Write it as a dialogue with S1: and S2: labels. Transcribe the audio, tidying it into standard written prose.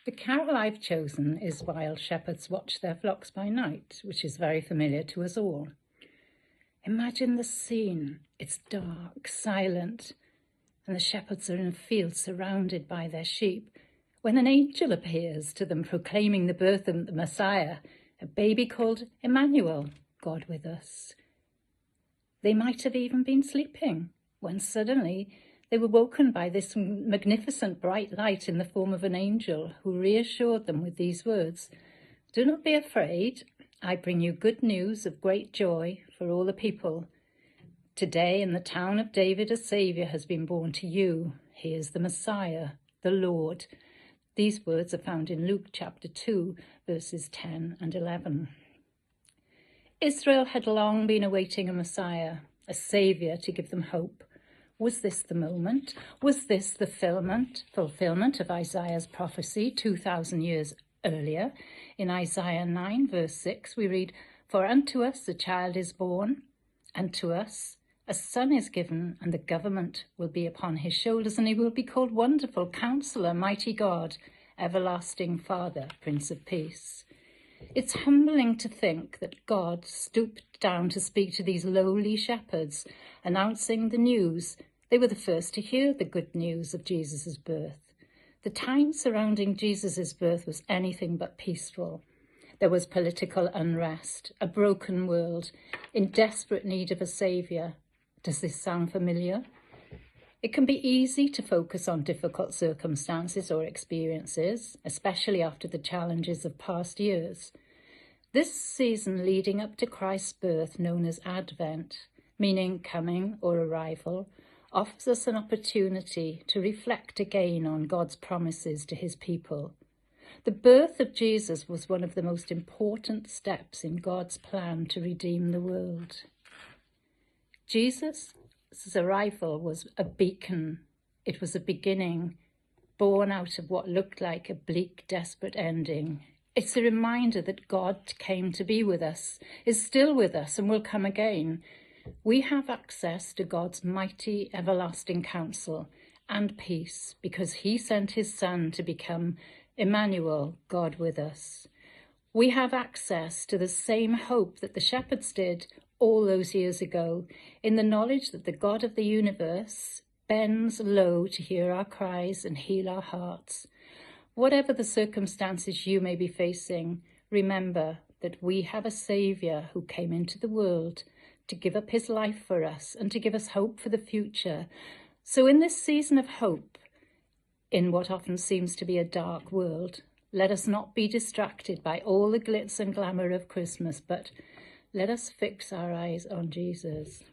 S1: The carol I've chosen is While Shepherds Watch Their Flocks by Night, which is very familiar to us all. Imagine the scene. It's dark, silent, and the shepherds are in a field surrounded by their sheep, when an angel appears to them proclaiming the birth of the Messiah, a baby called Emmanuel, God with us. They might have even been sleeping when suddenly they were woken by this magnificent bright light in the form of an angel who reassured them with these words, "Do not be afraid. I bring you good news of great joy for all the people. Today in the town of David a Saviour has been born to you. He is the Messiah, the Lord." These words are found in Luke chapter 2, verses 10 and 11. Israel had long been awaiting a Messiah, a Saviour to give them hope. Was this the moment? Was this the fulfillment of Isaiah's prophecy 2,000 years earlier? In Isaiah 9, verse 6, we read, "For unto us a child is born, and to us a son is given, and the government will be upon his shoulders, and he will be called Wonderful Counselor, Mighty God, Everlasting Father, Prince of Peace." It's humbling to think that God stooped down to speak to these lowly shepherds, announcing the news. They were the first to hear the good news of Jesus' birth. The time surrounding Jesus' birth was anything but peaceful. There was political unrest, a broken world, in desperate need of a saviour. Does this sound familiar? It can be easy to focus on difficult circumstances or experiences, especially after the challenges of past years. This season leading up to Christ's birth, known as Advent, meaning coming or arrival, offers us an opportunity to reflect again on God's promises to his people. The birth of Jesus was one of the most important steps in God's plan to redeem the world. Jesus' arrival was a beacon. It was a beginning, born out of what looked like a bleak, desperate ending. It's a reminder that God came to be with us, is still with us, and will come again. We have access to God's mighty, everlasting counsel and peace because he sent his Son to become Emmanuel, God with us. We have access to the same hope that the shepherds did all those years ago, in the knowledge that the God of the universe bends low to hear our cries and heal our hearts. Whatever the circumstances you may be facing, remember that we have a Saviour who came into the world to give up his life for us and to give us hope for the future. So in this season of hope, in what often seems to be a dark world, let us not be distracted by all the glitz and glamour of Christmas, but let us fix our eyes on Jesus.